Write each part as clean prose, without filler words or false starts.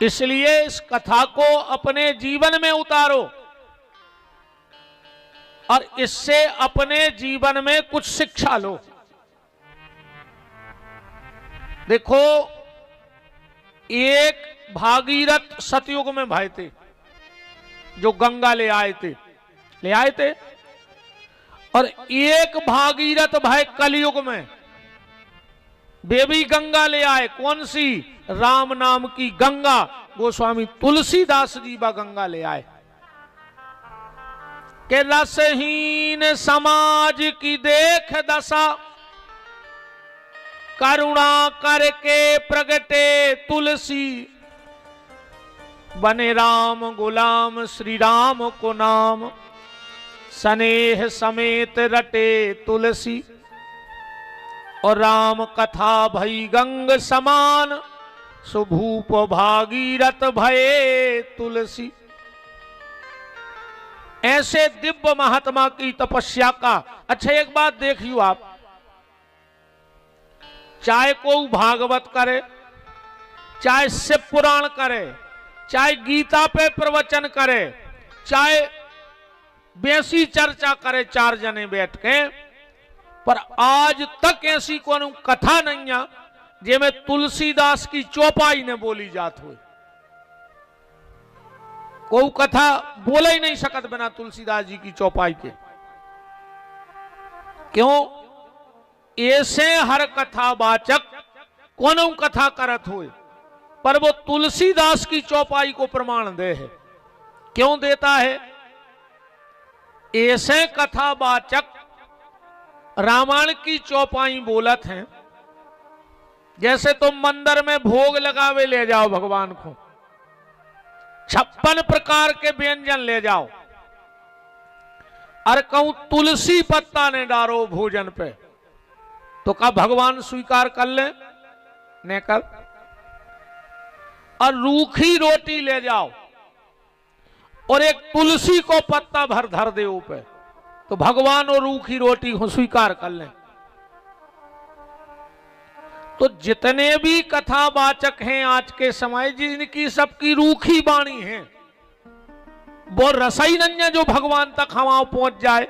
इसलिए इस कथा को अपने जीवन में उतारो और इससे अपने जीवन में कुछ शिक्षा लो। देखो, एक भागीरथ सतयुग में भाई थे जो गंगा ले आए थे, और एक भागीरथ भाई कलयुग में वे भी गंगा ले आए। कौन सी? राम नाम की गंगा। गोस्वामी तुलसीदास जी बा गंगा ले आए के रसहीन समाज की देख दशा, करुणा करके प्रगटे तुलसी, बने राम गुलाम श्री राम को नाम, स्नेह समेत रटे तुलसी। और राम कथा भई गंग समान, सुभूप भागीरथ भये तुलसी। ऐसे दिव्य महात्मा की तपस्या का। अच्छा, एक बात देखियो आप, चाहे कोई भागवत करे, चाहे शिव पुराण करे, चाहे गीता पे प्रवचन करे, चाहे बेसी चर्चा करे चार जने बैठ के, पर आज तक ऐसी कोई कथा नहीं है जिसमें तुलसीदास की चौपाई ने बोली जात हुई। कोई कथा बोले ही नहीं सकत बिना तुलसीदास जी की चौपाई के। क्यों? ऐसे हर कथा वाचक कोनो कथा करत हुए, पर वो तुलसीदास की चौपाई को प्रमाण दे है। क्यों देता है? ऐसे कथा वाचक रामायण की चौपाई बोलत हैं, जैसे तुम मंदिर में भोग लगावे ले जाओ भगवान को, 56 प्रकार के व्यंजन ले जाओ, और कहूं तुलसी पत्ता ने डालो भोजन पे, तो का भगवान स्वीकार कर ले? नहीं कर। और रूखी रोटी ले जाओ और एक तुलसी को पत्ता भर धर दे ऊपर, तो भगवान और रूखी रोटी को स्वीकार कर लें। तो जितने भी कथावाचक हैं आज के समय, जिनकी सबकी रूखी वाणी है, वो रसई नन्या जो भगवान तक हम पहुंच जाए,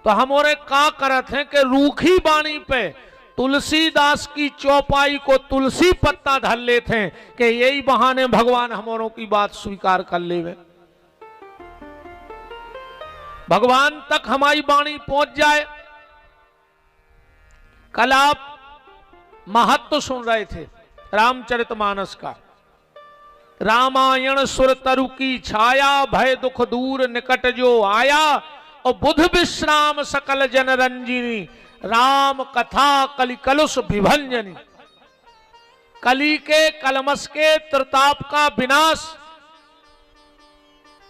तो हमारे का करत हैं कि रूखी वाणी पे तुलसीदास की चौपाई को तुलसी पत्ता धर लेते हैं कि यही बहाने भगवान हमारों की बात स्वीकार कर लेवे, भगवान तक हमारी वाणी पहुंच जाए। कल आप महत्व सुन रहे थे रामचरितमानस का। रामायण सुर तरु की छाया, भय दुख दूर निकट जो आया, और बुध विश्राम सकल जन रंजिनी, राम कथा कलि कलुष विभंजनी। कली के कलमस के त्रिताप का विनाश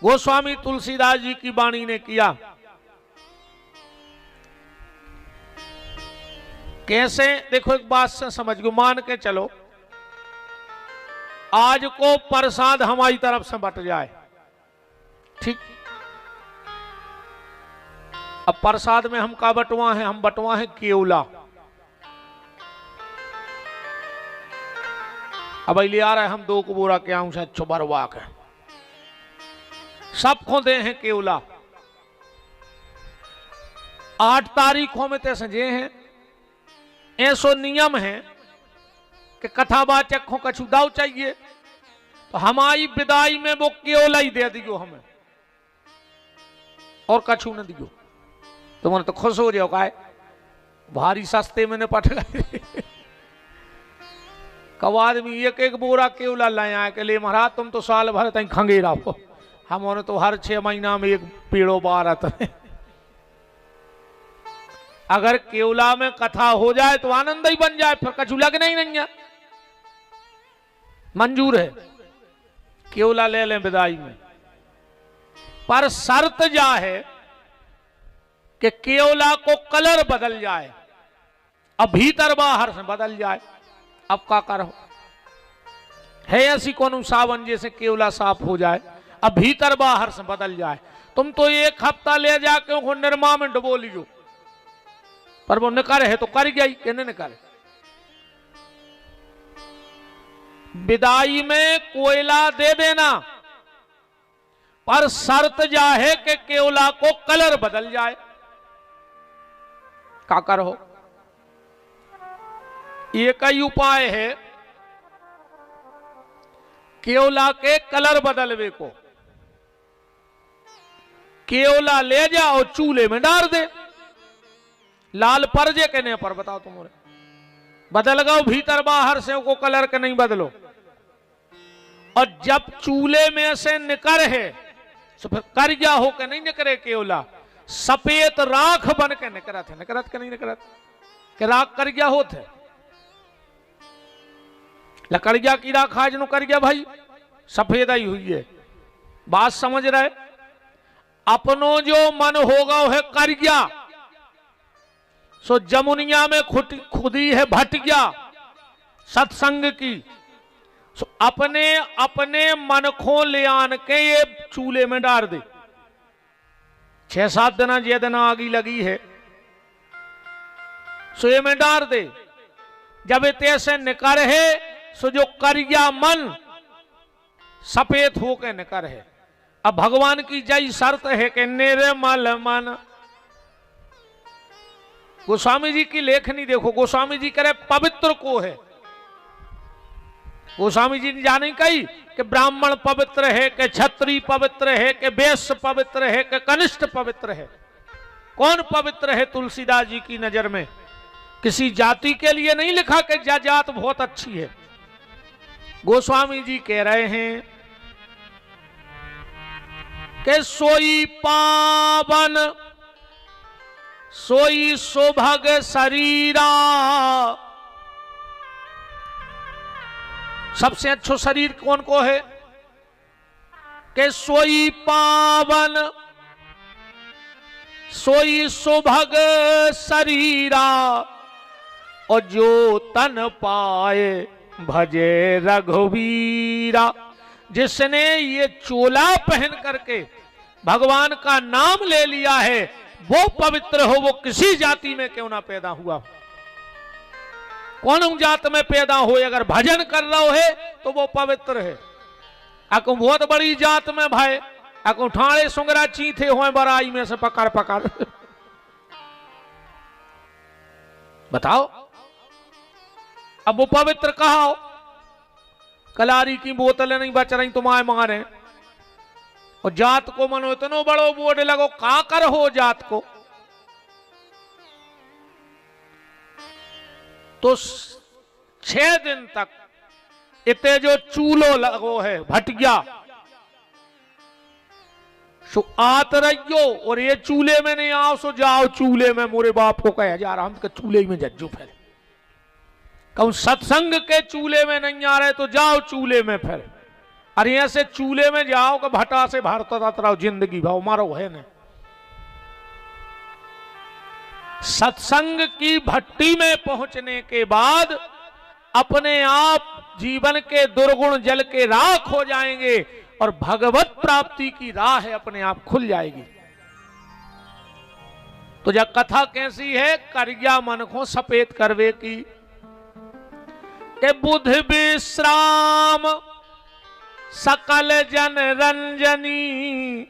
गोस्वामी तुलसीदास जी की वाणी ने किया। कैसे? देखो, एक बात से समझ गो, मान के चलो आज को प्रसाद हमारी तरफ से बट जाए, ठीक? अब प्रसाद में हम का बटवा है? हम बटवा है केवला। अब ले आ रहा है, हम 2 को बोरा के आऊं से छुबरवा के सबको दे हैं केवला। 8 तारीखों में तैसे जे हैं, ऐसो नियम है कि कथावाचक को कछु दाव चाहिए, तो हमारी विदाई में वो केवला ही दे दियो हमें, और कछु न दियो। तो मैंने तो खुश हो जाओ, का भारी सस्ते में पट गए। कब आदमी एक बोरा केवला लाया के लिए, महाराज तुम तो साल भर तक खंगे रहो, हमारे तो हर 6 महीना में एक पेड़ों बारत है। अगर केवला में कथा हो जाए तो आनंद ही बन जाए, फिर कछु लगना ही नहीं है। मंजूर है, केवला ले लें विदाई में, पर शर्त जा है कि केवला को कलर बदल जाए, अब भीतर बाहर से बदल जाए। अब का करो? है ऐसी कौन सावन जैसे केवला साफ हो जाए, अब भीतर बाहर से बदल जाए। तुम तो 1 हफ्ता ले जाके उनको निर्मा में डुबो लियो, पर वो निकर है तो कर गई, कहने निकर। विदाई में कोयला दे देना, पर शर्त जा है कि केवला को कलर बदल जाए। का करो, एक ही उपाय है केवला के कलर बदलवे को। केवला ले जाओ चूल्हे में डाल दे, लाल परजे कहने पर बताओ तुम बदल गओ भीतर बाहर से को कलर के नहीं बदलो। और जब चूल्हे में से निकर है तो फिर करिया हो के नहीं निकरे केवला, सफेद राख बन के निकरत है। निकरत के नहीं निकरत के राख करिया होते, लकड़िया की राख आज नु कर गया भाई, सफेद ही हुई है। बात समझ रहे, अपनो जो मन होगा है कर गया, सो जमुनिया में खुदी है भट गया सत्संग की। सो अपने अपने मन को ले आन के ये चूल्हे में डाल दे। 6-7 दिन जे दिन आगी लगी है सो ये में डाल दे। जब इतने से निकर है सो जो करिया मन सफेद होके निकर है। अब भगवान की जय शर्त है कि निर्मल मन। गोस्वामी जी की लेखनी देखो, गोस्वामी जी करे पवित्र को है। गोस्वामी जी ने जाने कही कि ब्राह्मण पवित्र है, कि क्षत्रिय पवित्र है, कि वैश्य पवित्र है, कि कनिष्ठ पवित्र है। कौन पवित्र है तुलसीदास जी की नजर में? किसी जाति के लिए नहीं लिखा कि जात बहुत अच्छी है। गोस्वामी जी कह रहे हैं कि सोई पावन सोई सुभग शरीरा। सबसे अच्छो शरीर कौन को है? कि सोई पावन सोई सुभग शरीरा, और जो तन पाए भजे रघुवीरा। जिसने ये चोला पहन करके भगवान का नाम ले लिया है वो पवित्र हो, वो किसी जाति में क्यों ना पैदा हुआ। कौन जात में पैदा हो, अगर भजन कर रहा है तो वो पवित्र है। अको बहुत बड़ी जात में भाई अको ठाणे सुंगरा चीथे हो बराई में से पकड़ पकड़ बताओ, अब वो पवित्र कहा हो? कलारी की बोतलें नहीं बच रही तुम्हारे मारे, और जात को मनो इतनो बड़ो बोर्ड लगो का कर हो जात को। तो 6 दिन तक इतने जो चूलो लगो है भटिया सो आत रहियो, और ये चूल्हे में नहीं आओ सो जाओ चूल्हे में। मोरे बाप को कहा जा रहा हम तो चूल्हे में जज्जू फिर कहूं सत्संग के चूल्हे में नहीं आ रहे तो जाओ चूल्हे में फिर। अरे यहां से चूल्हे में जाओ कि भटा से भारत रहो जिंदगी भाव मारो है न। सत्संग की भट्टी में पहुंचने के बाद अपने आप जीवन के दुर्गुण जल के राख हो जाएंगे और भगवत प्राप्ति की राह अपने आप खुल जाएगी। तो जब कथा कैसी है? करिया मन को सफेद करवे की, के बुध विश्राम सकल जन रंजनी,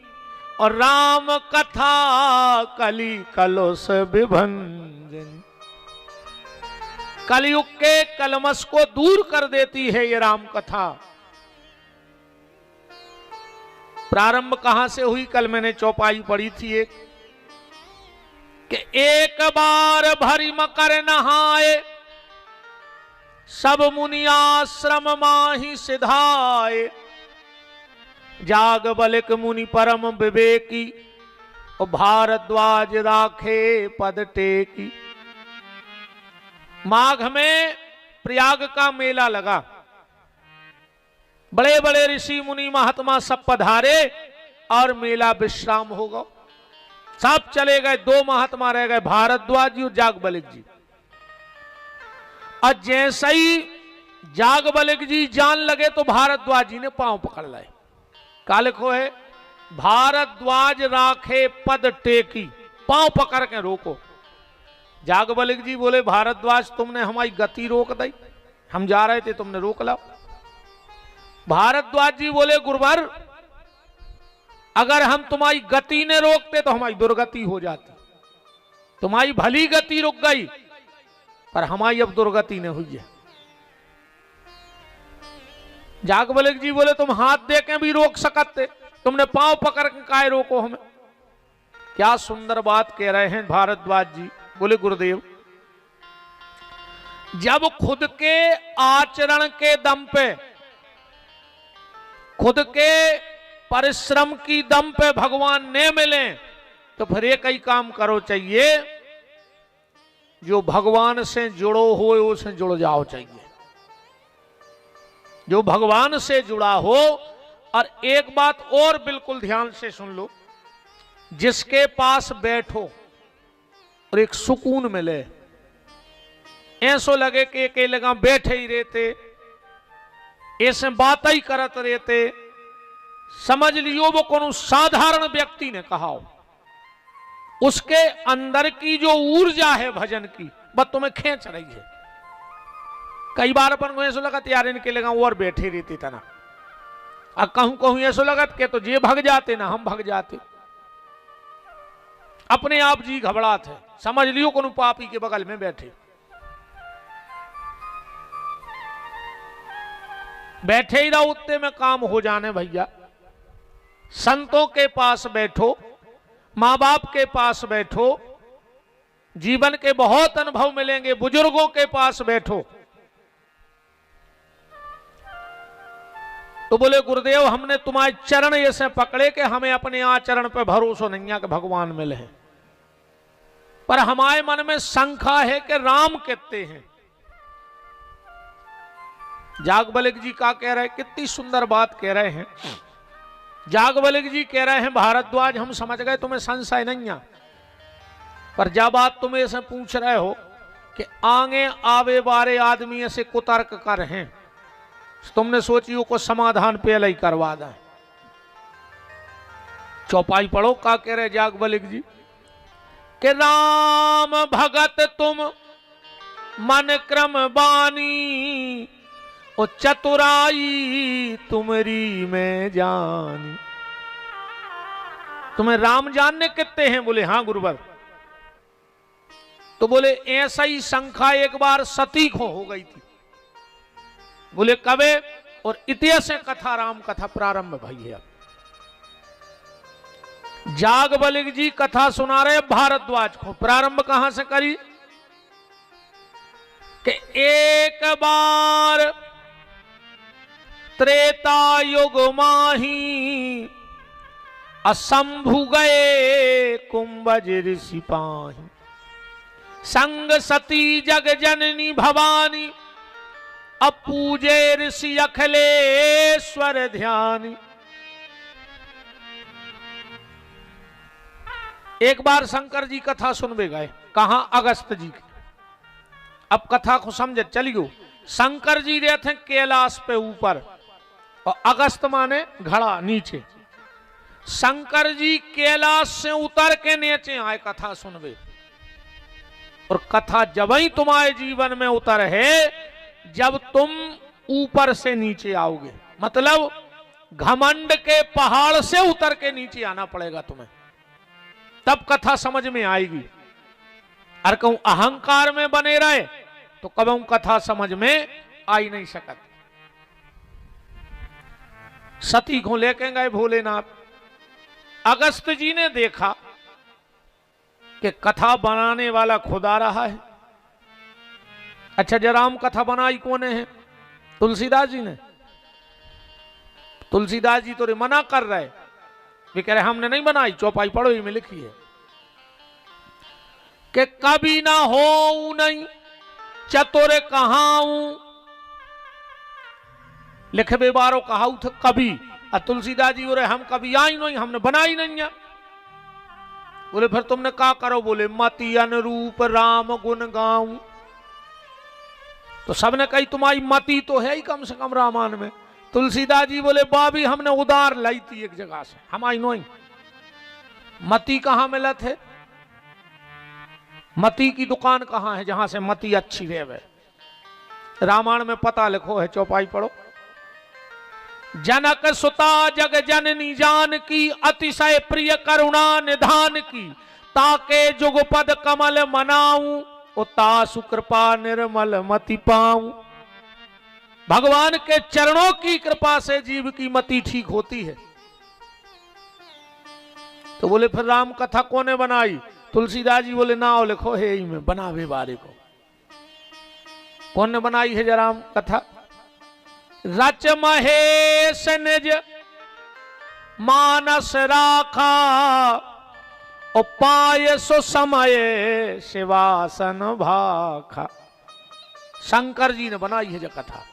और राम कथा कली कलुष विभंजन। कलयुग के कलमश को दूर कर देती है ये राम कथा। प्रारंभ कहां से हुई? कल मैंने चौपाई पढ़ी थी एक, कि एक बार भरी मकर नहाए, सब मुनि आश्रम माही सिधाए। जाग बलिक मुनि परम विवेकी, और भारद्वाज राखे पद टेकी। माघ में प्रयाग का मेला लगा, बड़े बड़े ऋषि मुनि महात्मा सब पधारे और मेला विश्राम होगा। सब चले गए, 2 महात्मा रह गए, भारद्वाज जी और जागबलिक जी। और जैसे ही जागबलिक जी जान लगे तो भारद्वाज जी ने पांव पकड़ लाए। काल को है भारद्वाज राखे पद टेकी, पांव पकड़ के रोको। जागबलिक जी बोले भारद्वाज तुमने हमारी गति रोक दी, हम जा रहे थे तुमने रोक लाओ। भारद्वाज जी बोले गुरुवर, अगर हम तुम्हारी गति ने रोकते तो हमारी दुर्गति हो जाती। तुम्हारी भली गति रुक गई, पर हमारी अब दुर्गति ने हुई है। जागबलिक जी बोले तुम हाथ दे के भी रोक सकते, तुमने पांव पकड़ के काहे रोको हमें। क्या सुंदर बात कह रहे हैं भारद्वाज जी। बोले गुरुदेव, जब खुद के आचरण के दम पे, खुद के परिश्रम की दम पे भगवान ने मिले, तो फिर एक ही काम करो चाहिए, जो भगवान से जुड़ो हो उससे जुड़ जाओ चाहिए। जो भगवान से जुड़ा हो। और एक बात और बिल्कुल ध्यान से सुन लो, जिसके पास बैठो और एक सुकून मिले, ऐसो लगे कि अकेले का बैठे ही रहते, ऐसे बात ही करत रहते, समझ लियो वो कोनो साधारण व्यक्ति ने कहा हो। उसके अंदर की जो ऊर्जा है भजन की, बस तुम्हें खींच रही है। कई बार अपन को ऐसा लगा यार इनके लगा और बैठे रहते तना, अब कहूं कहूं ऐसा लगत के तो जे भग जाते ना हम भग जाते। अपने आप जी घबराते, समझ लियो कोनो पापी के बगल में बैठे। बैठे ही रहो, उतने में काम हो जाने भैया। संतों के पास बैठो, माँ बाप के पास बैठो, जीवन के बहुत अनुभव मिलेंगे। बुजुर्गों के पास बैठो। तो बोले गुरुदेव, हमने तुम्हारे चरण ऐसे पकड़े कि हमें अपने आचरण पे भरोसा नहीं है कि भगवान मिले हैं, पर हमारे मन में शंका है कि राम कितने हैं। जागबलिक जी का कह रहे, कितनी सुंदर बात कह रहे हैं। जागबलिक जी कह रहे हैं भारद्वाज, हम समझ गए तुम्हें संशय नहीं है, पर जब बात तुम ऐसे पूछ रहे हो कि आगे आवे वाले आदमी ऐसे कुतर्क कर हैं, तुमने सोची को समाधान पहले ही करवा दें। चौपाई पढ़ो, का कह रहे जागबलिक जी कि राम भगत तुम मन क्रम बानी, ओ चतुराई तुमरी में जानी। तुम्हें राम जानने कितने हैं? बोले हाँ गुरुवर। तो बोले ऐसा ही शंका एक बार सती को हो गई थी। बोले कबे? और इतिहास कथा, राम कथा प्रारंभ भई है। जागबलिक जी कथा सुना रहे भारद्वाज को। प्रारंभ कहां से करी कि एक बार त्रेता युग माही, असंभु गए कुंभज ऋषि पाही, संग सती जग जननी भवानी, अब पूजे ऋषि अखिलेश्वर ध्यानी। एक बार शंकर जी कथा सुनबे गए, कहा अगस्त जी की। अब कथा को समझ चलियो। शंकर जी रहते हैं कैलाश पे ऊपर, और अगस्त माने घड़ा नीचे। शंकर जी कैलाश से उतर के नीचे आए कथा सुनबे। और कथा जब ही तुम्हारे जीवन में उतर है जब तुम ऊपर से नीचे आओगे, मतलब घमंड के पहाड़ से उतर के नीचे आना पड़ेगा तुम्हें, तब कथा समझ में आएगी। और कहूं अहंकार में बने रहे तो कभी कथा समझ में आ ही नहीं सकती। सती को लेके गए भोलेनाथ। अगस्त जी ने देखा कि कथा बनाने वाला खुदा रहा है। अच्छा, जरा राम कथा बनाई कौन है? तुलसीदास जी ने। तुलसीदास जी तो मना कर रहे, वे कह रहे हमने नहीं बनाई, चौपाई पढ़ो ही में लिखी है कि कभी ना हो नहीं चतुर कहाऊं, लिखबे बारो कहाऊ थे कभी। और तुलसीदास जी बोले हम कभी आई नहीं, हमने बनाई नहीं है। बोले फिर तुमने क्या करो? बोले मति अनुरूप राम गुण गाऊं। तो सबने कही तुम्हारी मति तो है ही कम से कम रामायण में। तुलसीदास जी बोले बाबी हमने उधार लाई थी एक जगह से, हम आई नहीं। मति कहां मिला थे? मति की दुकान कहां है जहां से मति अच्छी रहे? रामायण में पता लिखो है, चौपाई पढ़ो। जनक सुता जग जननी जान की, अतिशय प्रिय करुणा निधान की। ताके जुगपद कमल मनाऊं, तासु कृपा निर्मल मति पाऊं। भगवान के चरणों की कृपा से जीव की मति ठीक होती है। तो बोले फिर राम कथा कौने बनाई? तुलसीदास जी बोले नाव लिखो है ही में बनावे बारे को। कौन ने बनाई है राम कथा? रच महेश निज मानस राखा, उपाय सो समय शिवासन भाखा। शंकर जी ने बनाई है जो कथा।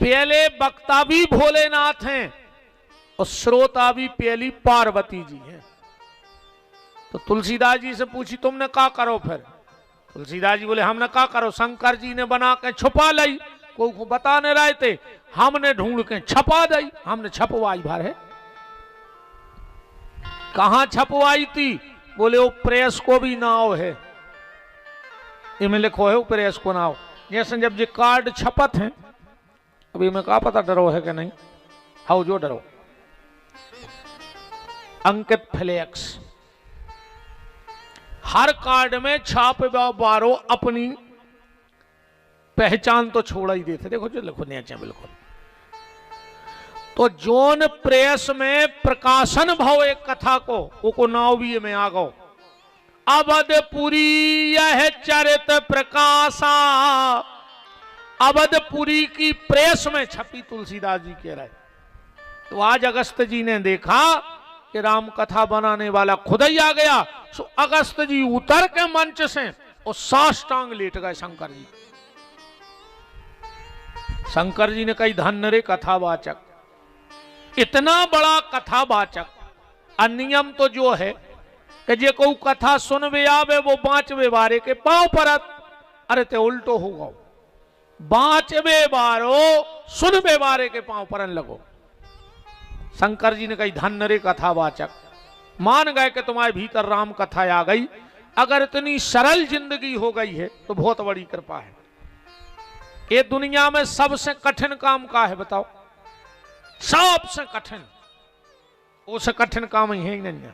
पहले वक्ता भी भोलेनाथ हैं और श्रोता भी पहली पार्वती जी हैं। तो तुलसीदास जी से पूछी तुमने क्या करो? फिर तुलसीदास जी बोले हमने क्या करो, शंकर जी ने बना के छुपा लाई, को बता नहीं रहे थे, हमने ढूंढ के छपा दी, हमने छपवाई भर है। कहां छपवाई थी? बोले वो प्रेस को भी नाव है, इनमें लिखो है वो प्रेस को नाव। जैसे जब ये कार्ड छपत हैं, अभी मैं कहा पता डरो है कि नहीं, हाउ जो डरो। अंकित फ्लेक्स हर कार्ड में छाप बारो अपनी पहचान तो छोड़ा ही देते। देखो जो लिखो नीचे बिल्कुल। तो जोन प्रेस में प्रकाशन भाव एक कथा को नाव भी में आ गो। अवधपुरी यह चरित प्रकाशा, अवधपुरी की प्रेस में छपी, तुलसीदास जी कह रहे। तो आज अगस्त जी ने देखा कि राम कथा बनाने वाला खुद ही आ गया। सो अगस्त जी उतर के मंच से और साष्टांग लेट गए शंकर जी। शंकर जी ने कही धन्य रे कथावाचक, इतना बड़ा कथावाचक। अनियम तो जो है कि जे को कथा सुनवे आवे वो बाँचवे बारे के पांव परत। अरे ते उल्टो होगा, बाँचवे बारो सुनवे बारे के पांव परन लगो। शंकर जी ने कही धन्य रे कथावाचक, मान गए कि तुम्हारे भीतर राम कथा आ गई। अगर इतनी सरल जिंदगी हो गई है तो बहुत बड़ी कृपा है। ये दुनिया में सबसे कठिन काम का है बताओ? सबसे कठिन, उसे कठिन काम ही है ही नहीं।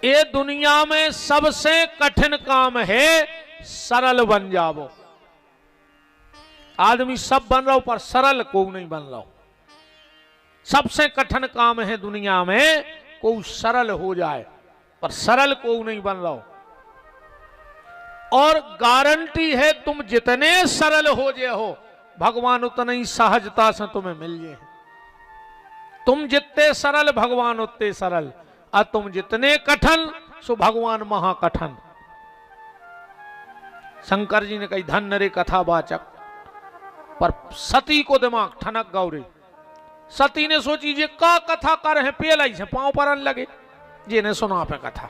ये दुनिया में सबसे कठिन काम है सरल बन जाओ। आदमी सब बन रहा हो पर सरल को नहीं बन रहा हो। सबसे कठिन काम है दुनिया में को सरल हो जाए, पर सरल को नहीं बन रहा हो। और गारंटी है तुम जितने सरल हो जे हो, भगवान उतना ही सहजता से तुम्हें मिल जाए। तुम जितने सरल भगवान उतने सरल, और तुम जितने कठिन सो भगवान महाकठिन। शंकर जी ने कही धन्य रे कथावाचक, पर सती को दिमाग ठनक गौरे। सती ने सोची जे का कथा कर है, पेलाई से पांव परन लगे जिन्हें सुना पे कथा।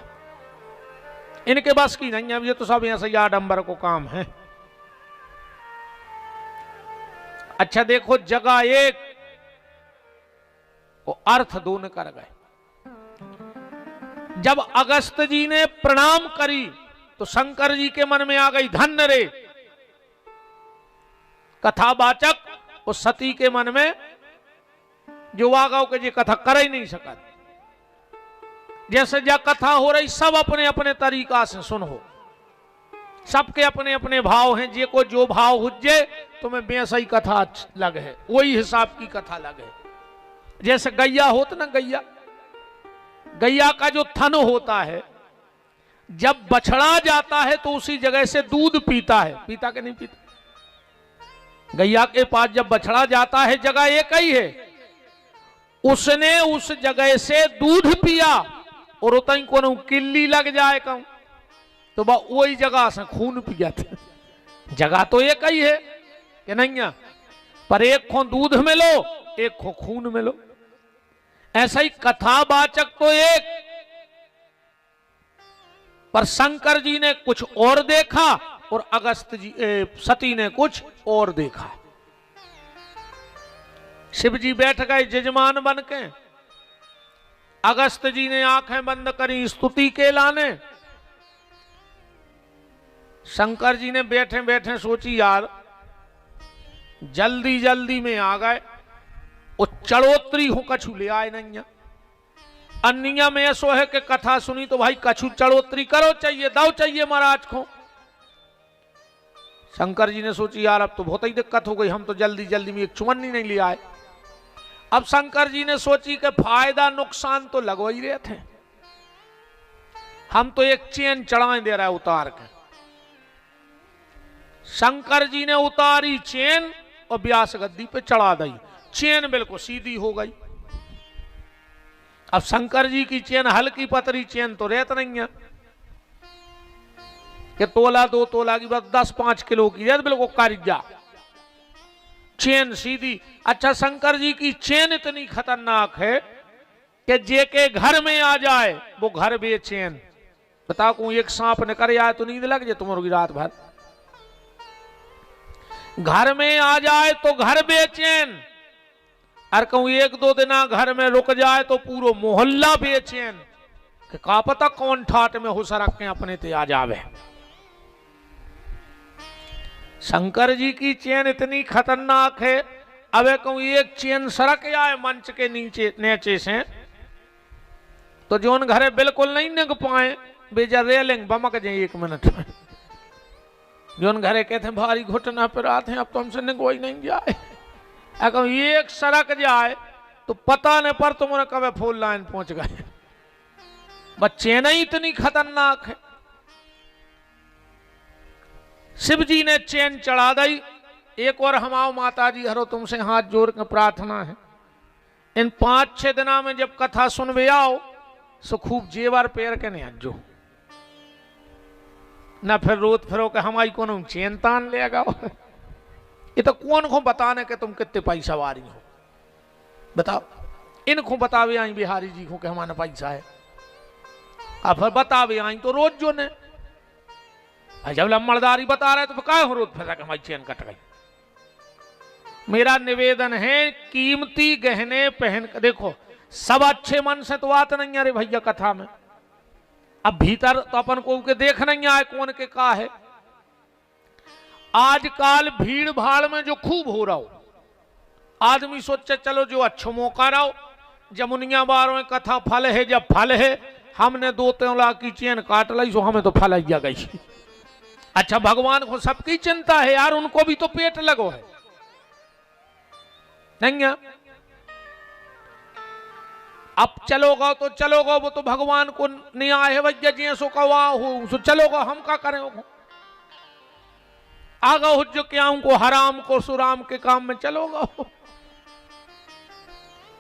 इनके बस की नहीं है, ये तो सब ऐसे आडंबर को काम है। अच्छा देखो, जगह एक वो अर्थ दो न कर गए। जब अगस्त जी ने प्रणाम करी तो शंकर जी के मन में आ गई धन्य रे कथावाचक। और सती के मन में जो आ गौ के जी कथा कर ही नहीं सका। जैसे जा कथा हो रही, सब अपने अपने तरीका से सुनो, सबके अपने अपने भाव हैं। जे को जो भाव हुज्जे तुम्हें वैसा ही कथा लगे, वही हिसाब की कथा लगे। जैसे गैया होता ना, गैया का जो थन होता है, जब बछड़ा जाता है तो उसी जगह से दूध पीता है। पीता के नहीं पीता? गैया के पास जब बछड़ा जाता है, जगह एक ही है, उसने उस जगह से दूध पिया और उतनी को किल्ली लग जाए कहूं तो वही जगह से खून पिया था। जगह तो एक ही है कि नहीं है, पर एक को दूध में लो, एक को खून में लो। ऐसा ही कथावाचक तो एक, पर शंकर जी ने कुछ और देखा और अगस्त जी सती ने कुछ और देखा। शिव जी बैठ गए जजमान बन के, अगस्त जी ने आंखें बंद करी स्तुति के लाने। शंकर जी ने बैठे बैठे सोची यार जल्दी जल्दी में आ गए, वो चढ़ोतरी हो कछु ले आए नहीं। अन्य में ऐसो है कि कथा सुनी तो भाई कछु चढ़ोतरी करो चाहिए, दाव चाहिए महाराज को। शंकर जी ने सोची यार अब तो बहुत ही दिक्कत हो गई, हम तो जल्दी जल्दी में एक चुमन्नी नहीं ले आए। अब शंकर जी ने सोची कि फायदा नुकसान तो लगवा ही रहे थे, हम तो एक चेन चढ़ाए दे रहा है उतार के। शंकर जी ने उतारी चेन और व्यास गद्दी पे चढ़ा दी, चेन बिल्कुल सीधी हो गई। अब शंकर जी की चेन हल्की पतरी चेन तो रहत नहीं है कि तोला 2 तोला की बस 10-5 किलो की है, बिल्कुल कारिजा चेन सीधी। अच्छा शंकर जी की चेन इतनी खतरनाक है कि जे के घर में आ जाए वो घर बेचैन। बता को एक सांप निकल आए तो नींद लग जाए तुम्हारी रात भर, घर में आ जाए तो घर बेचैन, और कहूं 1-2 दिन घर में रुक जाए तो पूरा मोहल्ला बेचैन कि का पता कौन ठाट में हो सरक के अपने ते आ जावे। शंकर जी की चेन इतनी खतरनाक है, अब कहूं एक चेन सरक आए मंच के नीचे से तो जोन घरे बिल्कुल नहीं निग पाए बेजा रेलिंग बमक जाए 1 मिनट में। जोन घरे कहते भारी घुटना पर आते हैं अब तो हमसे निगोई नहीं जाए, अगर एक सड़क जाए तो पता नहीं पर तुम्हारे कभी फुल लाइन पहुंच गए। बच्चे नहीं इतनी खतरनाक है। शिव जी ने चैन चढ़ा दी। एक और हमाओ माता जी हरो तुमसे हाथ जोड़ के प्रार्थना है, इन 5-6 दिना में जब कथा सुनवे आओ सो खूब जेवर पैर के नहीं अज्जो ना, फिर रोत फिरो के हमारी कौन चैन तान लेगा। ये तो कौन को बताने के तुम कितने पैसा वारी हो, बताओ इनको बतावे आई बिहारी जी को कि हमारा पैसा है, अब फिर बतावे आई तो रोज जो ने जब लम्बड़दारी बता रहे तो क्या हो रोज फंसा के हमारी चैन कट गई। मेरा निवेदन है कीमती गहने पहन कर देखो, सब अच्छे मन से तो बात नहीं अरे भैया कथा में, अब भीतर तो अपन को के देख नहीं आए कौन के का है। आजकल भीड़ भाड़ में जो खूब हो रहा हो, आदमी सोचे चलो जो अच्छा मौका रहो, जमुनिया बारों कथा फल है, जब फल है हमने 2-3 लाख की चेन काट ली सो हमें तो फल आ गई। अच्छा भगवान को सबकी चिंता है यार, उनको भी तो पेट लगो है नहीं है? अब चलोगा तो चलोगा, वो तो भगवान को न्याय है भैया जी सो कवा हो सो चलोगा, हम क्या करें आगा हो जो क्या उनको हराम को सुराम के काम में चलोगा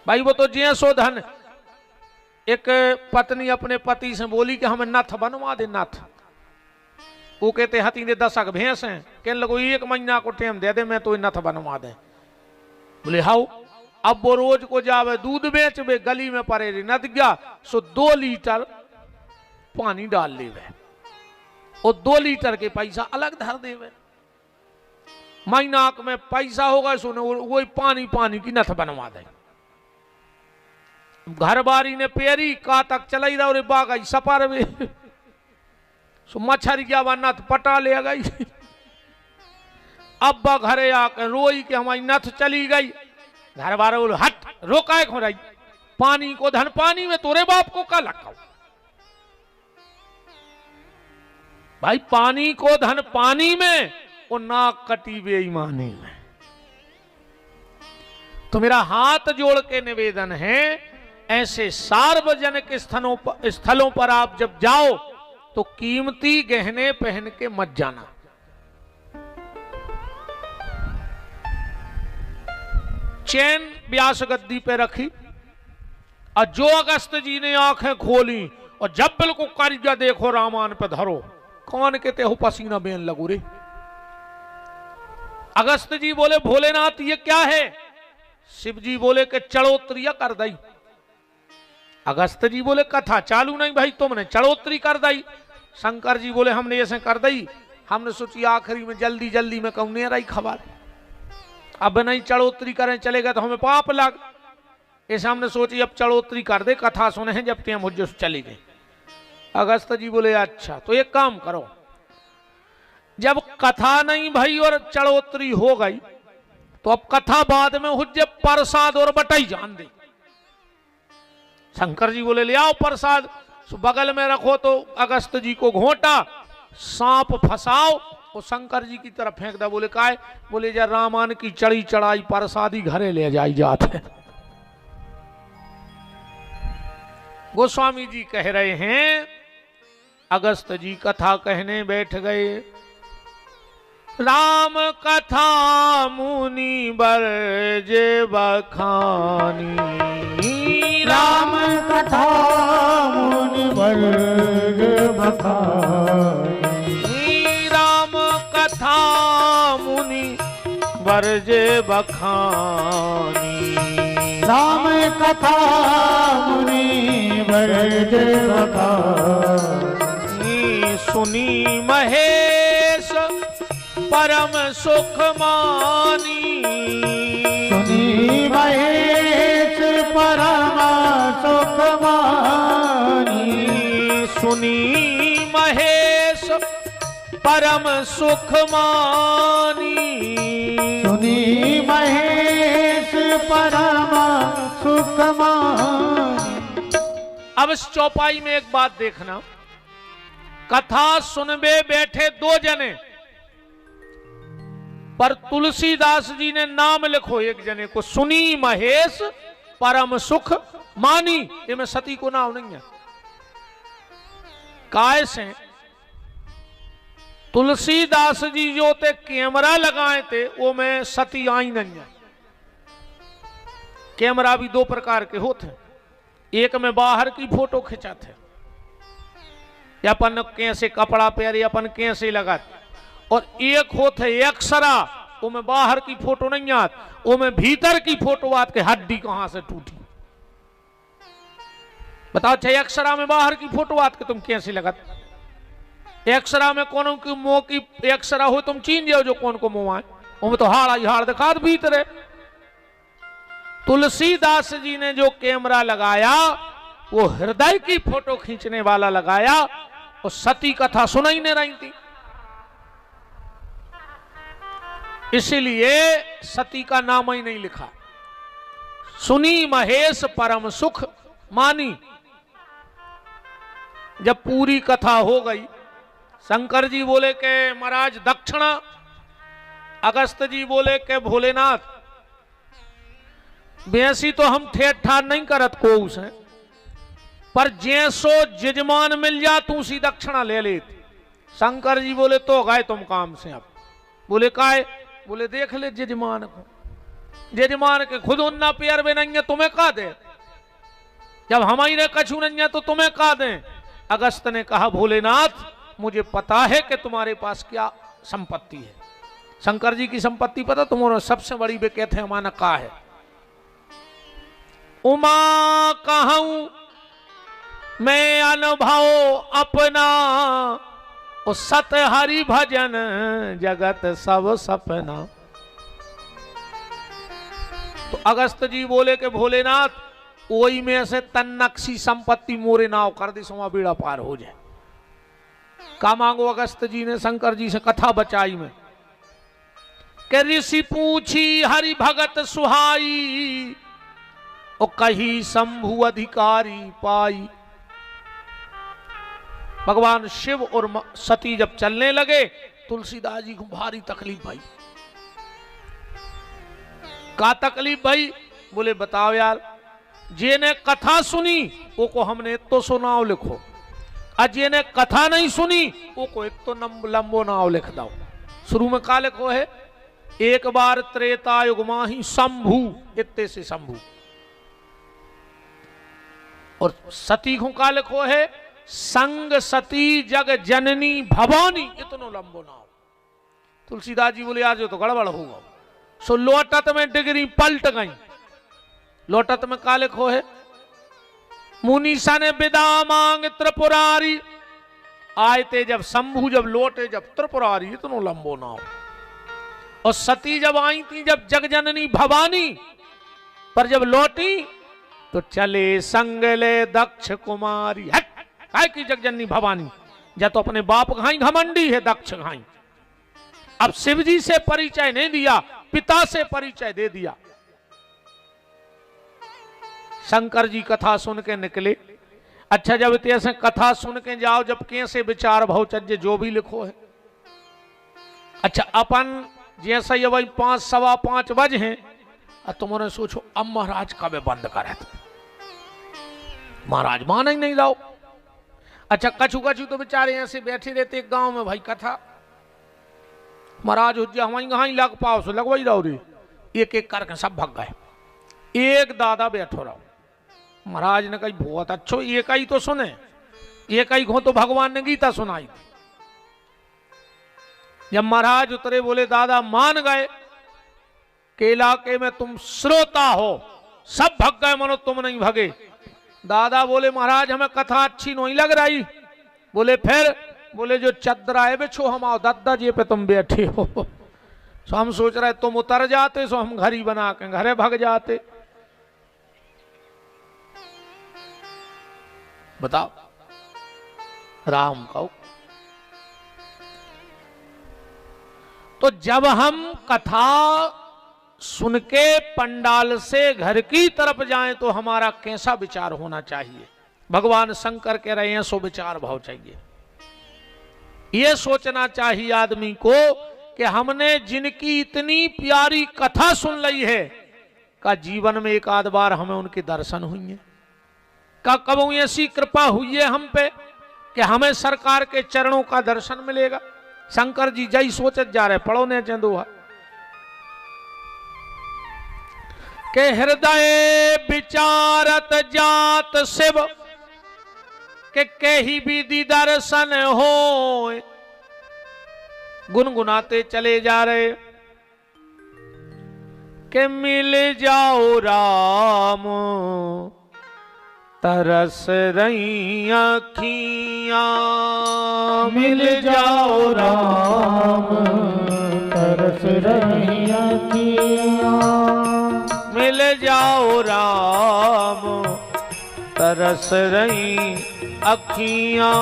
भाई। वो तो जे सो धन। एक पत्नी अपने पति से बोली कि हमें नथ बनवा दे, नथ। वो कहते हती दे 10 भैंस हैं, कहने लगो 1 महीना को टाइम दे दे मैं तो नथ बनवा दे। बोले हाउ, अब वो रोज को जावे दूध बेच वे गली में पड़े रे नद गया सो 2 लीटर पानी डाल लेवे और 2 लीटर के पैसा अलग धर देवे। महीना में पैसा होगा सो वही पानी की नथ बनवा दे। घर बारी ने पेरी का तक चलाई रहा और बागई सपर वे सो मच्छर गया वह नथ पटा ले गई। अब घरे आकर रोई कि हमारी नथ चली गई। घर वाले बोले हट रोका खो रही, पानी को धन पानी में, तोरे बाप को का लगा भाई, पानी को धन पानी में और नाक कटी बेईमानी में। तो मेरा हाथ जोड़ के निवेदन है ऐसे सार्वजनिक स्थलों पर आप जब जाओ तो कीमती गहने पहन के मत जाना। चैन व्यास गद्दी पे रखी और जो अगस्त जी ने आंखें खोली और जब बिल्कुल कारिजा देखो रामान पे धरो, कौन कहते हो पसीना बेन लगू रे। अगस्त जी बोले भोलेनाथ ये क्या है? शिव जी बोले कि चढ़ोत्तरी कर दई। अगस्त जी बोले कथा चालू नहीं भाई, तुमने चढ़ोत्तरी कर दई। शंकर जी बोले हमने ऐसे कर दई, हमने सोची आखिरी में जल्दी जल्दी में कहूं नहीं रही खबर, अब नहीं चढ़ोत्तरी करें चलेगा तो हमें पाप लग, ऐसे हमने सोची अब चढ़ोत्तरी कर दे, कथा सुने हैं जब टाइम मुझे चली गई। अगस्त जी बोले अच्छा तो एक काम करो, जब कथा नहीं भाई और चढ़ोत्तरी हो गई तो अब कथा बाद में हुज्जे प्रसाद और बटाई जान दे। शंकर जी बोले ले आओ प्रसाद, बगल में रखो तो अगस्त जी को घोंटा, सांप फंसाओ और शंकर जी की तरफ फेंक दा। बोले काय? बोले जा रामान की चढ़ी चढ़ाई प्रसादी घरे ले जाई जाते। गोस्वामी जी कह रहे हैं, अगस्त जी कथा कहने बैठ गए। राम कथा मुनि बरजे बखानी, राम कथा मुनि बरजे बखानी, राम कथा मुनि बरजे बखानी, राम कथा मुनि बरजे बखानी, सुनी महेश परम सुख मानी, सुनी महेश परम सुख मानी, सुनी महेश परम सुख मानी, सुनी महेश परम सुख मानी। अब इस चौपाई में एक बात देखना, कथा सुनबे बैठे दो जने, पर तुलसीदास जी ने नाम लिखो एक जने को, सुनी महेश परम सुख मानी। ये में सती को नाम नहीं है। काय से तुलसीदास जी जो ते कैमरा लगाए थे वो में सती आई नहीं है। कैमरा भी दो प्रकार के होते, एक में बाहर की फोटो खिंचाते या अपन कैसे कपड़ा पहरे अपन कैसे लगाते, और एक होते एक्सरा, वो में बाहर की फोटो नहीं आत, वो में भीतर की फोटो आत के हड्डी कहां से टूटी। बताओ चाहिए एक्सरा में बाहर की फोटो आत के तुम कैसे लगाते। एक्सरा में कौन की मुंह की एक्सरा हो तुम चीन जाओ जो कौन को मुंह आए, वो में तो हाड़ आई हाड़ दिखा भीतर। तुलसीदास जी ने जो कैमरा लगाया वो हृदय की फोटो खींचने वाला लगाया, और सती कथा सुनाई नहीं रही थी, इसीलिए सती का नाम ही नहीं लिखा। सुनी महेश परम सुख मानी। जब पूरी कथा हो गई, शंकर जी बोले के महाराज दक्षिणा, अगस्त जी बोले के भोलेनाथ बेसी तो हम ठेठ ठार नहीं करत को उसे, पर जैसो जजमान मिल जा तू सी दक्षिणा ले लेती। शंकर जी बोले तो गए तुम काम से। अब बोले काय? बोले देख ले जजमान को, जजमान के खुद उन्ना प्यार में नहीं है, तुम्हें कहा दे? जब हमारे कछु नहीं है तो तुम्हें कहा दे? अगस्त ने कहा भोलेनाथ मुझे पता है कि तुम्हारे पास क्या संपत्ति है। शंकर जी की संपत्ति पता तुम्हारा सबसे बड़ी वे कहते हैं हमारा का है। उमा कहूं मैं अनुभव अपना, और सत हरि भजन जगत सब सपना। तो अगस्त जी बोले कि भोलेनाथ ओई में से तन्नक्सी संपत्ति मोरे नाव कर दे, सो बेड़ा पार हो जाए। का मांगो अगस्त जी ने शंकर जी से कथा बचाई में कि ऋषि पूछी हरि भगत सुहाई, और कही शंभु अधिकारी पाई। भगवान शिव और सती जब चलने लगे, तुलसीदास जी को भारी तकलीफ भाई। का तकलीफ भाई? बोले बताओ यार, जेने कथा सुनी वो को हमने तो सुनाओ लिखो, और जेने कथा नहीं सुनी वो को एक तो लंबो नाव लिख दो। शुरू में का लिखो है? एक बार त्रेता युग माही शंभु, इत्ते से शंभु। और सती को का लिखो है? संग सती जग जननी भवानी, इतनो लंबो नाव। तुलसीदास जी बोले आज तो गड़बड़ होगा। सो लोटत में डिग्री पलट गई। लोटत में का लिखो है? मुनीसा ने विदा मांग त्रिपुरारी, आए थे जब शंभु, जब लौटे जब त्रिपुरारी, इतनो लंबो नाव। और सती जब आई थी जब जगजननी भवानी, पर जब लौटी तो चले संगले दक्ष कुमारी। हट काय की जगजननी भवानी, या तो अपने बाप घाई घमंडी है दक्ष घाई। अब शिव जी से परिचय नहीं दिया, पिता से परिचय दे दिया। शंकर जी कथा सुन के निकले। अच्छा, जब इतने कथा सुन के जाओ, जब कैसे विचार भवचर्य जो भी लिखो है। अच्छा, अपन जैसा ये वही 5 सवा 5 बजे हैं, तुमने सोचो अब महाराज कब बंद करे, महाराज मान ही नहीं जाओ। अच्छा, कछु कछु तो बेचारे ऐसे बैठे रहते गांव में, भाई कथा महाराज हमारी कहाँ लग पाओ सो लगवाई रहो रे, एक एक करके सब भग गए। एक दादा बैठो रहो, महाराज ने कही बहुत अच्छो, एक ही तो सुने, एक ही को तो भगवान ने गीता सुनाई थी। जब महाराज उतरे बोले दादा मान गए के इलाके में तुम श्रोता हो, सब भग गए मनो तुम नहीं भगे। दादा बोले महाराज हमें कथा अच्छी नहीं लग रही। बोले फिर? बोले जो चदरा है बिछो हम आओ दादा जी पे तुम बैठे हो। सो हम सोच रहे तुम उतर जाते, सो हम घर ही बना के घरे भग जाते। बताओ राम कहो। तो जब हम कथा सुन के पंडाल से घर की तरफ जाएं तो हमारा कैसा विचार होना चाहिए? भगवान शंकर कह रहे हैं सो विचार भाव चाहिए। यह सोचना चाहिए आदमी को कि हमने जिनकी इतनी प्यारी कथा सुन ली है, का जीवन में एक आध बार हमें उनके दर्शन हुई है, का कब ऐसी कृपा हुई है हम पे कि हमें सरकार के चरणों का दर्शन मिलेगा। शंकर जी जय सोचत जा रहे, पढ़ो ने चंदोहा के हृदय विचारत जात शिव के कही विधि दर्शन हो। गुनगुनाते चले जा रहे के मिल जाओ राम तरस रही अखियां, मिल जाओ राम तरस रही अखियां, मिल जाओ राम तरस रही अखियां,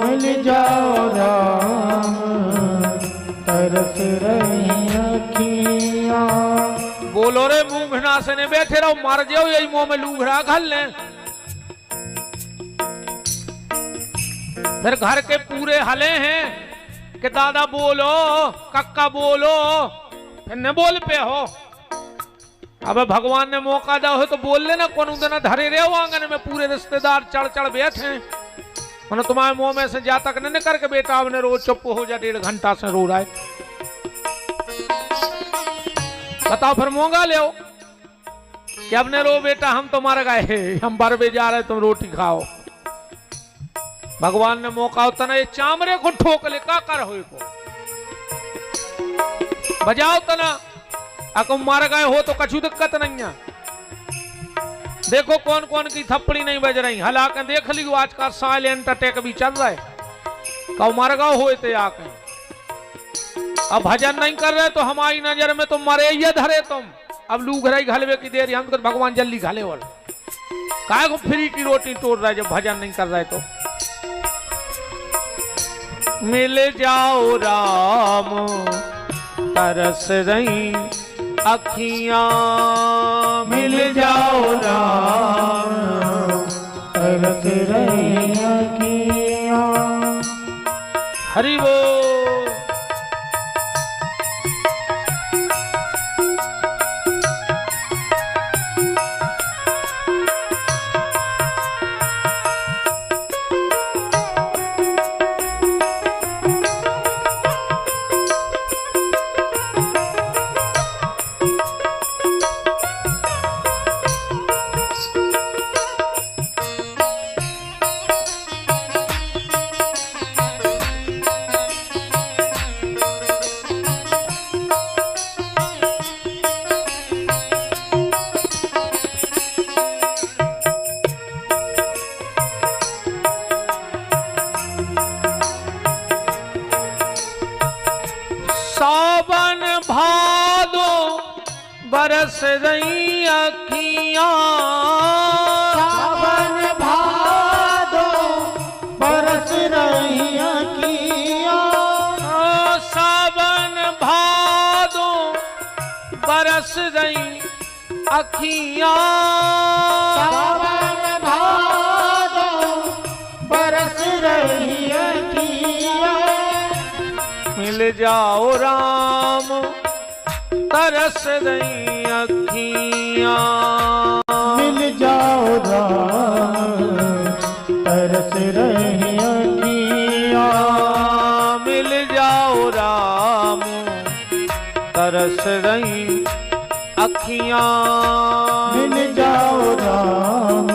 मिल जाओ राम तरस रही अखियां। बोलो रे मूंगना से ने बैठे रहो, मार जाओ यही मुंह में लूघरा घल ले। फिर घर के पूरे हले हैं कि दादा बोलो कक्का बोलो, फिर न बोल पे हो। अब भगवान ने मौका दो हो तो बोल लेना, कौन उतना धरे रहे हो आंगन में पूरे रिश्तेदार चढ़ चढ़ बैठे। मैंने तुम्हारे मुंह में से जा तक न करके बेटा आपने रोज चुप हो जा, 1.5 घंटा से रो रहा है। बताओ फिर मोंगा ले कि अब ने रो बेटा हम तो मर गए, हम बरबे जा रहे तुम रोटी खाओ। भगवान ने मौका होता ना, ये चामरे को ठोक ले का कर हो को बजाओ तना, अको मर गए हो तो कछु दिक्कत नहीं है। देखो कौन कौन की थप्पड़ी नहीं बज रही, हालांकि देख लियो आज का साइलेंट अटैक भी चल रहा है। कब मर गए हो ते आके अब भजन नहीं कर रहे तो हमारी नजर में तो मरे ये धरे तुम। अब लू घरे घलवे की देर हम तो भगवान जल्दी घाले वाल काय को फ्री की रोटी तोड़ रहा है जब भजन नहीं कर रहे तो। मिल जाओ राम तरस रही अखियां, मिल जाओ राम तरस रही अखियां। हरि बोल। सावन भादो बरस रही अखियां, सावन भादो बरस रही अखियां, सावन अखियां। सावन भादो बरस रही अखियां। मिल जाओ राम तरस रही अखियां। मिल जाओ राम तरस रही अखियां। मिल जाओ राम तरस रही अखियां। मिल जाओ राम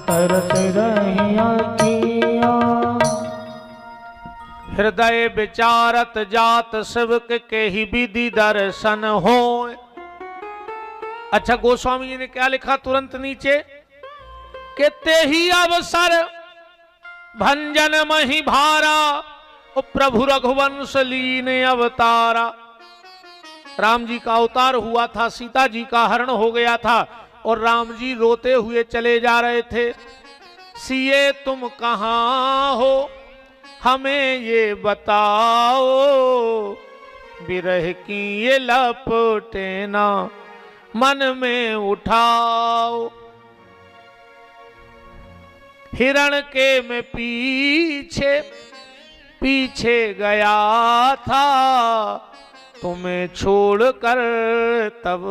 तरस रही अखियां। हृदय विचारत जात सेवक के ही विधि दर्शन हो। अच्छा, गोस्वामी जी ने क्या लिखा तुरंत नीचे कि ते ही अवसर भंजन मही भारा, ओ प्रभु रघुवंश लीन अवतारा। राम जी का अवतार हुआ था, सीता जी का हरण हो गया था और राम जी रोते हुए चले जा रहे थे। सिए तुम कहां हो हमें ये बताओ, विरह की ये लपटे ना मन में उठाओ। हिरण के मैं पीछे पीछे गया था, तुम्हें छोड़कर तब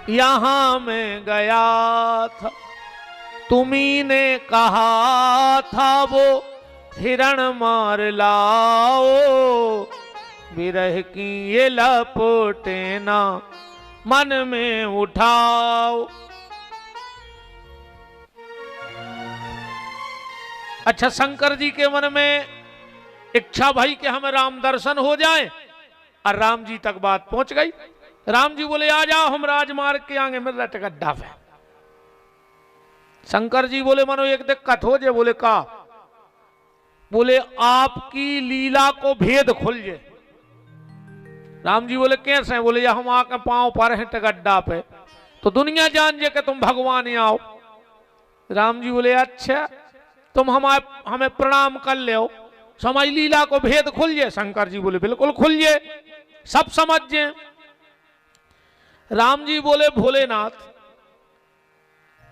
यहां मैं गया था। तुम्ही ने कहा था वो हिरण मार लाओ, विरह की ये लपटे ना मन में उठाओ। अच्छा, शंकर जी के मन में इच्छा भई कि हमें राम दर्शन हो जाए, और राम जी तक बात पहुंच गई। राम जी बोले आ जाओ, हम राजमार्ग के आगे मिल रहे गड्ढा पे। शंकर जी बोले मनो एक दिक्कत हो जाए। बोले का? बोले आपकी लीला को भेद खुल जाए। राम जी बोले कैसे? बोले या हम आके पांव पर हैं गड्ढा पे तो दुनिया जान जे कि तुम भगवान आओ। राम जी बोले अच्छा, तुम हमें प्रणाम कर ले, हमारी लीला को भेद खुल जाए। शंकर जी बोले बिल्कुल खुल जाए, सब समझ जाए। राम जी बोले भोलेनाथ,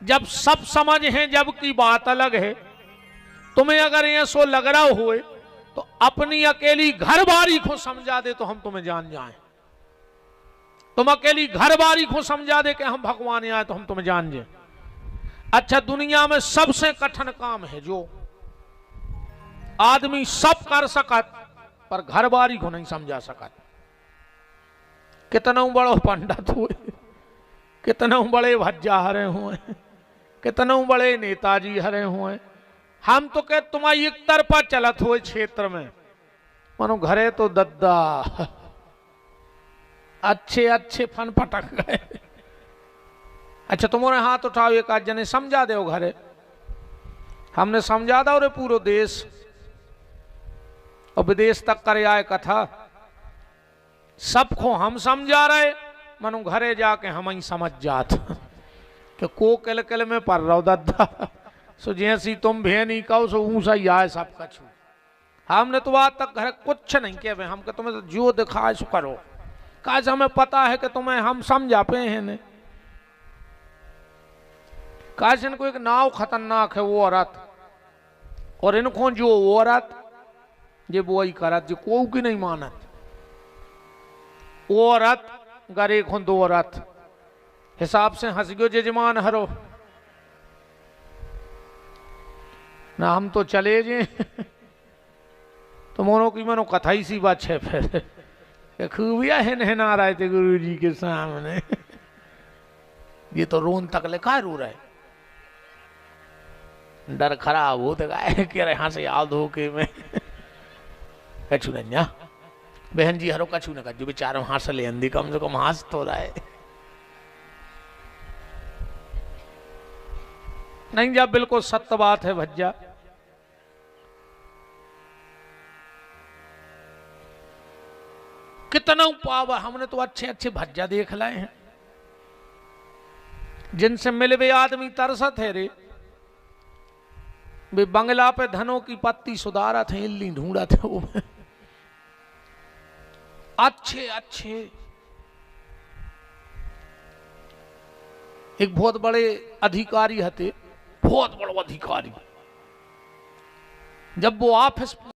जब सब समझ हैं जब की बात अलग है। तुम्हें अगर ये सो लग रहा हुए तो अपनी अकेली घर बारी को समझा दे तो हम तुम्हें जान जाएं। तुम अकेली घर बारी को समझा दे कि हम भगवान आए तो हम तुम्हें जान जाए। अच्छा, दुनिया में सबसे कठिन काम है जो आदमी सब कर सकत पर घर बारी को नहीं समझा सकत। कितना बड़ो पंडित हुए, कितना बड़े भज्जा हरे हुए, कितना बड़े नेताजी हरे हुए, हम तो कह तुम्हारी एक तरफा चलत हुए क्षेत्र में मानो घरे तो दद्दा अच्छे अच्छे फन पटक गए। अच्छा, तुम्हारे हाथ उठाओ, एक आध जने समझा दे घरे। हमने समझा था और पूरा देश और विदेश तक कर आए कथा। सबको हम समझा रहे, मनु घरे जाके हम ही समझ जात कि को किल किल में पर रहो दद्दा। सो जैसी तुम भेनी कहो सो ऊंसा ही आए सब कछु। हमने तो आज तक घर कुछ नहीं किया भाई, हमको तुम्हें तो जो दिखाए सो करो। काज हमें पता है कि तुम्हें हम समझा पे हैं ने। काज इनको एक नाव खतरनाक है वो औरत, और इनको जो वो औरत ये वो ही करत जो को की नहीं मानत। वो औरत गरे खो दो औरत हिसाब से हंस गयो जजमान हरो ना, हम तो चले जे तो मोनो की मनो कथा ही सी बात है। फिर खूबिया है नहना रहे थे गुरु जी के सामने। ये तो रोन तक लिखा रो रहे, डर खराब हो तो गाय कह रहे यहाँ से याद हो के मैं कछु नहीं। बहन जी हरो कछु न कर जो बेचारा हंस ले अंधी, कम से कम हंस तो रहा है। नहीं जब बिल्कुल सत्य बात है भज्जा। कितना पावा, हमने तो अच्छे अच्छे भज्जा देख लाए हैं जिनसे मिले वे आदमी तरसत है रे। वे बंगला पे धनों की पत्ती सुधारा थे, इल्ली ढूंढा थे वो अच्छे अच्छे। एक बहुत बड़े अधिकारी हते, बहुत बड़ो अधिकारी। जब वो ऑफिस